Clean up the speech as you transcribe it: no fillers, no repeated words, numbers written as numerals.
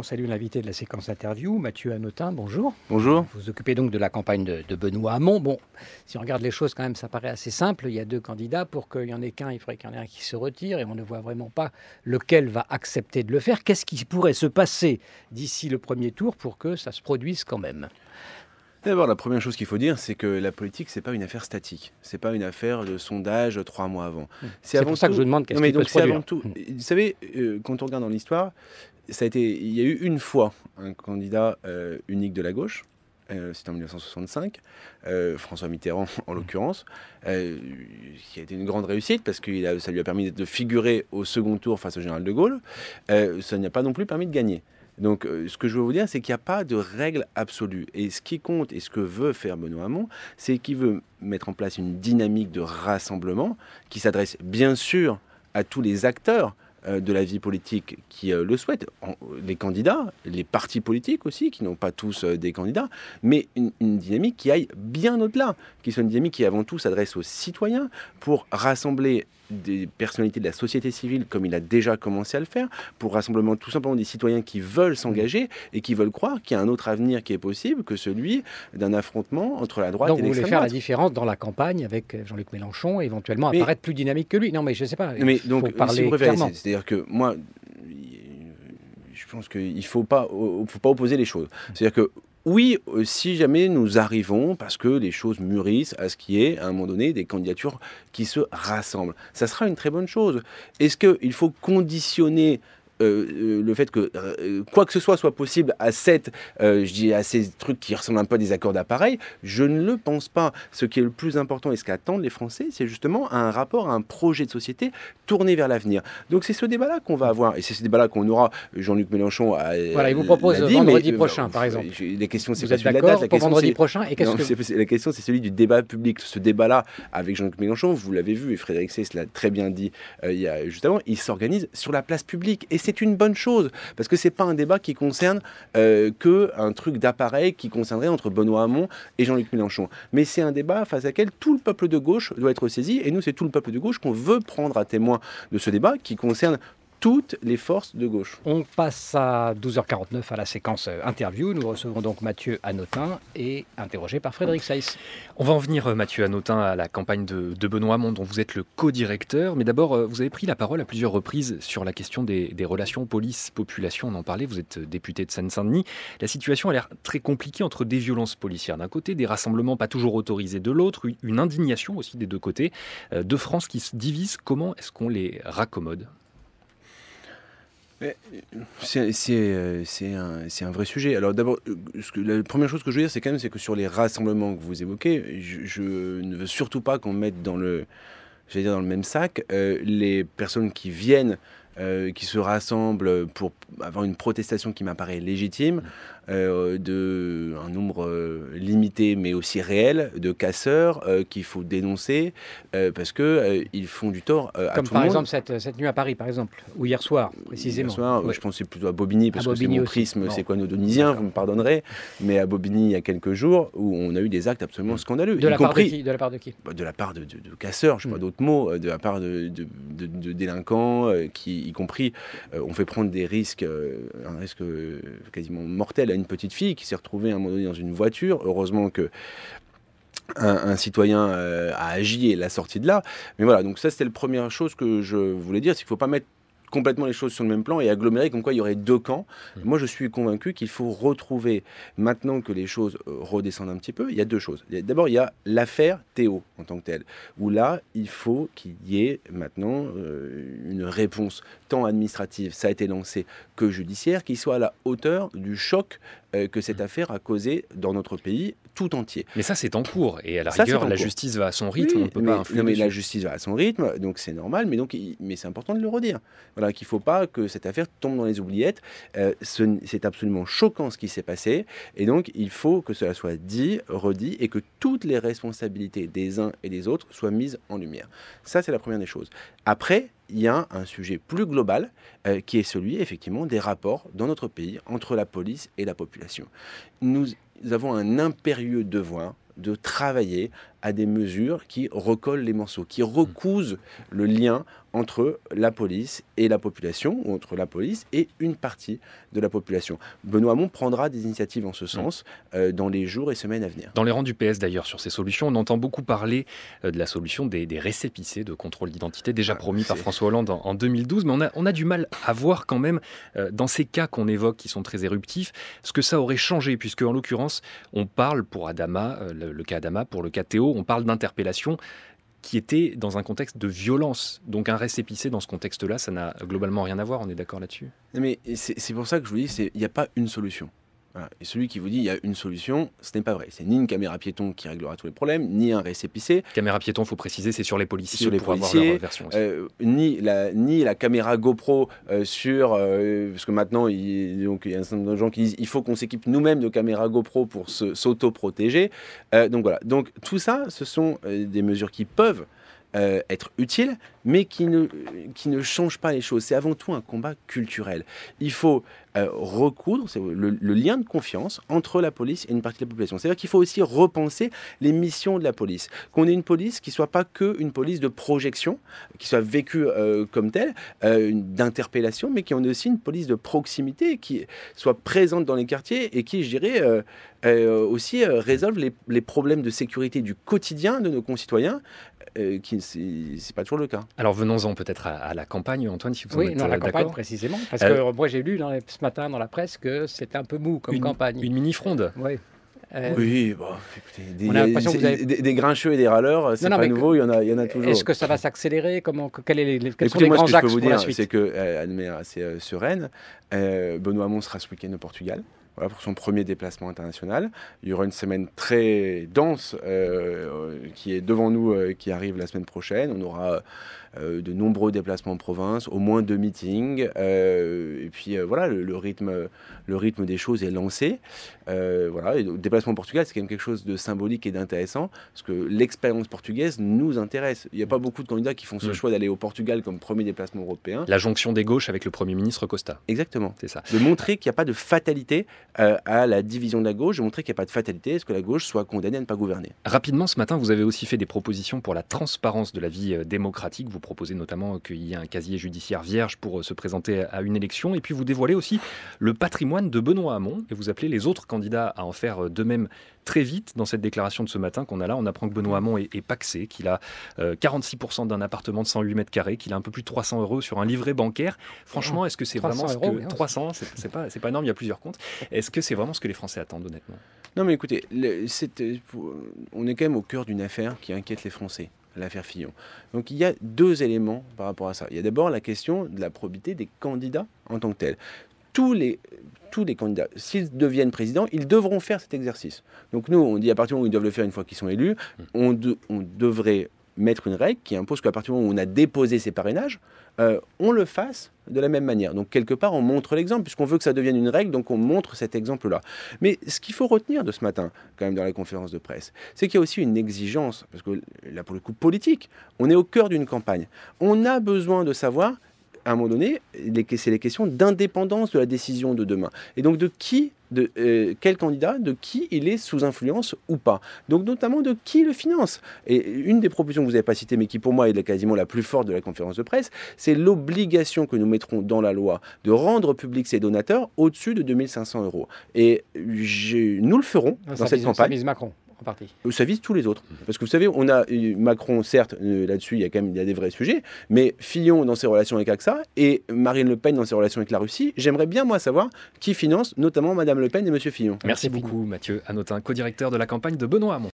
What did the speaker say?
salue l'invité de la séquence interview, Mathieu Hanotin, bonjour. Bonjour. Vous vous occupez donc de la campagne de Benoît Hamon. Bon, si on regarde les choses quand même, ça paraît assez simple. Il y a deux candidats. Pour qu'il y en ait qu'un, il faudrait qu'il y en ait un qui se retire et on ne voit vraiment pas lequel va accepter de le faire. Qu'est-ce qui pourrait se passer d'ici le premier tour pour que ça se produise quand même ? D'abord, la première chose qu'il faut dire, c'est que la politique, c'est pas une affaire statique. C'est pas une affaire de sondage 3 mois avant. C'est pour ça que je vous demande qu'est-ce qui peut se produire. Vous savez, quand on regarde dans l'histoire, il y a eu une fois un candidat unique de la gauche. C'était en 1965, François Mitterrand en l'occurrence, qui a été une grande réussite parce que ça lui a permis de figurer au second tour face au général de Gaulle. Ça n'y a pas non plus permis de gagner. Donc, ce que je veux vous dire, c'est qu'il n'y a pas de règle absolue. Et ce qui compte, et ce que veut faire Benoît Hamon, c'est qu'il veut mettre en place une dynamique de rassemblement qui s'adresse bien sûr à tous les acteurs de la vie politique qui le souhaitent, les candidats, les partis politiques aussi, qui n'ont pas tous des candidats, mais une dynamique qui aille bien au-delà, qui soit une dynamique qui avant tout s'adresse aux citoyens pour rassembler des personnalités de la société civile comme il a déjà commencé à le faire, pour rassemblement tout simplement des citoyens qui veulent s'engager et qui veulent croire qu'il y a un autre avenir qui est possible que celui d'un affrontement entre la droite et l'extrême droite. Donc vous voulez faire la différence dans la campagne avec Jean-Luc Mélenchon et éventuellement apparaître plus dynamique que lui. Non mais je ne sais pas, mais donc, faut parler si vous préférez, clairement. C'est-à-dire que moi, je pense qu'il ne faut pas opposer les choses. C'est-à-dire que oui, si jamais nous arrivons, parce que les choses mûrissent, à ce qu'il y ait, à un moment donné, des candidatures qui se rassemblent, ça sera une très bonne chose. Est-ce qu'il faut conditionner le fait que quoi que ce soit possible à ces trucs qui ressemblent un peu à des accords d'appareil? Je ne le pense pas. Ce qui est le plus important et ce qu'attendent les Français, c'est justement un rapport à un projet de société tourné vers l'avenir. Donc c'est ce débat-là qu'on va avoir, et c'est ce débat-là qu'on aura. Jean-Luc Mélenchon voilà, il vous propose vendredi prochain, par exemple. Les questions, c'est vous pas êtes celui de la d'accord date. pour vendredi prochain? Et la question, c'est celui du débat public. Ce débat-là, avec Jean-Luc Mélenchon, vous l'avez vu, et Frédéric Seyss l'a très bien dit juste avant, il s'organise sur la place publique. Et c'est une bonne chose, parce que c'est pas un débat qui concerne qu'un truc d'appareil qui concernerait entre Benoît Hamon et Jean-Luc Mélenchon. Mais c'est un débat face à lequel tout le peuple de gauche doit être saisi, et nous, c'est tout le peuple de gauche qu'on veut prendre à témoin de ce débat qui concerne toutes les forces de gauche. On passe à 12h49 à la séquence interview. Nous recevons donc Mathieu Hanotin et interrogé par Frédéric Seyss. On va en venir, Mathieu Hanotin, à la campagne de Benoît Hamon, dont vous êtes le co-directeur. Mais d'abord, vous avez pris la parole à plusieurs reprises sur la question des relations police-population. On en parlait, vous êtes député de Seine-Saint-Denis. La situation a l'air très compliquée entre des violences policières d'un côté, des rassemblements pas toujours autorisés de l'autre, une indignation aussi des deux côtés, deux France qui se divisent. Comment est-ce qu'on les raccommode ? C'est un vrai sujet. Alors d'abord, la première chose que je veux dire, c'est que sur les rassemblements que vous évoquez, je ne veux surtout pas qu'on mette dans le même sac les personnes qui viennent, qui se rassemblent pour avoir une protestation qui m'apparaît légitime, un nombre limité mais aussi réel de casseurs qu'il faut dénoncer parce qu'ils font du tort à tout le monde. Comme par exemple cette nuit à Paris, par exemple, ou hier soir, précisément. Hier soir, je pense que c'est plutôt à Bobigny, parce que c'est mon prisme, c'est quoi nos Donisien, vous me pardonnerez, mais à Bobigny, il y a quelques jours, où on a eu des actes absolument scandaleux. De la part de qui ? De la part de casseurs, je n'ai pas d'autres mots, de la part de délinquants qui, y compris, ont fait prendre des risques, un risque quasiment mortel à une petite fille qui s'est retrouvée à un moment donné dans une voiture. Heureusement que un citoyen a agi et l'a sorti de là. Mais voilà, donc ça c'était la première chose que je voulais dire, c'est qu'il ne faut pas mettre complètement les choses sur le même plan et agglomérer comme quoi il y aurait deux camps. Moi, je suis convaincu qu'il faut retrouver, maintenant que les choses redescendent un petit peu, il y a deux choses. D'abord, il y a l'affaire Théo en tant que telle, où là, il faut qu'il y ait maintenant une réponse tant administrative, ça a été lancé, que judiciaire, qui soit à la hauteur du choc que cette affaire a causé dans notre pays tout entier. Mais ça, c'est en cours. Et à la rigueur, la justice va à son rythme. Oui, on ne peut pas influer dessus. La justice va à son rythme, donc c'est normal. Mais c'est important de le redire. Voilà, qu'il ne faut pas que cette affaire tombe dans les oubliettes. C'est absolument choquant ce qui s'est passé. Et donc, il faut que cela soit dit, redit, et que toutes les responsabilités des uns et des autres soient mises en lumière. Ça, c'est la première des choses. Après, il y a un sujet plus global qui est celui, effectivement, des rapports dans notre pays entre la police et la population. Nous avons un impérieux devoir de travailler à des mesures qui recollent les morceaux, qui recousent le lien entre la police et la population, ou entre la police et une partie de la population. Benoît Hamon prendra des initiatives en ce sens dans les jours et semaines à venir. Dans les rangs du PS d'ailleurs, sur ces solutions, on entend beaucoup parler de la solution des récépissés de contrôle d'identité, déjà promis par François Hollande en 2012, mais on a du mal à voir quand même, dans ces cas qu'on évoque qui sont très éruptifs, ce que ça aurait changé, puisque en l'occurrence, on parle pour Adama, le cas Adama, pour le cas Théo, on parle d'interpellation qui était dans un contexte de violence. Donc un récépissé dans ce contexte-là, ça n'a globalement rien à voir, on est d'accord là-dessus? Mais c'est pour ça que je vous dis, il n'y a pas une solution. Voilà. Et celui qui vous dit il y a une solution, ce n'est pas vrai. C'est ni une caméra piéton qui réglera tous les problèmes, ni un récépissé. Caméra piéton, il faut préciser, c'est sur les policiers, sur les pour policiers, avoir leur version aussi. Ni la caméra GoPro parce que maintenant il y a un certain nombre de gens qui disent il faut qu'on s'équipe nous-mêmes de caméras GoPro pour s'auto-protéger. Donc voilà. Donc tout ça, ce sont des mesures qui peuvent être utiles, mais qui ne changent pas les choses. C'est avant tout un combat culturel. Il faut recoudre le lien de confiance entre la police et une partie de la population. C'est-à-dire qu'il faut aussi repenser les missions de la police. Qu'on ait une police qui ne soit pas qu'une police de projection, qui soit vécue comme telle, d'interpellation, mais qu'on ait aussi une police de proximité qui soit présente dans les quartiers et qui, je dirais, aussi résolve les problèmes de sécurité du quotidien de nos concitoyens, qui c'est pas toujours le cas. Alors venons-en peut-être à la campagne, Antoine, si vous êtes dans la campagne d'accord. précisément, parce que moi j'ai lu ce matin dans la presse que c'était un peu mou comme campagne. Une mini-fronde. Oui. Oui, bon, écoutez, on a l'impression que vous avez... des grincheux et des râleurs, c'est pas nouveau, il y en a toujours. Est-ce que ça va s'accélérer? Quels sont les Écoutez, grands moi, axes ce que je peux vous pour la dire, suite? c'est que, de manière assez sereine, Benoît Hamon sera ce week-end au Portugal. Voilà, pour son premier déplacement international. Il y aura une semaine très dense qui est devant nous, qui arrive la semaine prochaine. On aura de nombreux déplacements en province, au moins 2 meetings. Et puis voilà, le rythme des choses est lancé. Voilà, et le déplacement au Portugal, c'est quand même quelque chose de symbolique et d'intéressant, parce que l'expérience portugaise nous intéresse. Il n'y a pas beaucoup de candidats qui font ce choix d'aller au Portugal comme premier déplacement européen. La jonction des gauches avec le Premier ministre Costa. Exactement. C'est ça. De montrer qu'il n'y a pas de fatalité à la division de la gauche, de montrer qu'il n'y a pas de fatalité à ce que la gauche soit condamnée à ne pas gouverner. Rapidement, ce matin, vous avez aussi fait des propositions pour la transparence de la vie démocratique. Vous proposez notamment qu'il y ait un casier judiciaire vierge pour se présenter à une élection. Et puis vous dévoilez aussi le patrimoine de Benoît Hamon. Et vous appelez les autres candidats à en faire de même très vite. Dans cette déclaration de ce matin qu'on a là, on apprend que Benoît Hamon est pacsé, qu'il a 46% d'un appartement de 108 mètres carrés, qu'il a un peu plus de 300 € sur un livret bancaire. Franchement, est-ce que c'est vraiment ce que... 300, c'est pas énorme, il y a plusieurs comptes. Est-ce que c'est vraiment ce que les Français attendent, honnêtement? Non, mais écoutez, on est quand même au cœur d'une affaire qui inquiète les Français, l'affaire Fillon. Donc il y a 2 éléments par rapport à ça. Il y a d'abord la question de la probité des candidats en tant que tels. Tous les candidats, s'ils deviennent présidents, ils devront faire cet exercice. Donc nous, on dit à partir du moment où ils doivent le faire une fois qu'ils sont élus, on devrait mettre une règle qui impose qu'à partir du moment où on a déposé ses parrainages, on le fasse de la même manière. Donc quelque part, on montre l'exemple, puisqu'on veut que ça devienne une règle, donc on montre cet exemple-là. Mais ce qu'il faut retenir de ce matin, quand même, dans la conférence de presse, c'est qu'il y a aussi une exigence, parce que là, pour le coup, politique, on est au cœur d'une campagne. On a besoin de savoir, à un moment donné, c'est les questions d'indépendance de la décision de demain. Et donc de quel candidat, de qui il est sous influence ou pas. Donc notamment de qui le finance. Et une des propositions que vous n'avez pas citées, mais qui pour moi est quasiment la plus forte de la conférence de presse, c'est l'obligation que nous mettrons dans la loi de rendre publics ces donateurs au-dessus de 2 500 €. Et nous le ferons dans cette campagne. Ça vise Macron. Parti. Ça vise tous les autres. Parce que vous savez, on a Macron, certes, là-dessus, il y a des vrais sujets, mais Fillon dans ses relations avec AXA et Marine Le Pen dans ses relations avec la Russie. J'aimerais bien, moi, savoir qui finance notamment Madame Le Pen et Monsieur Fillon. Merci beaucoup, Mathieu Hanotin, co-directeur de la campagne de Benoît Hamon.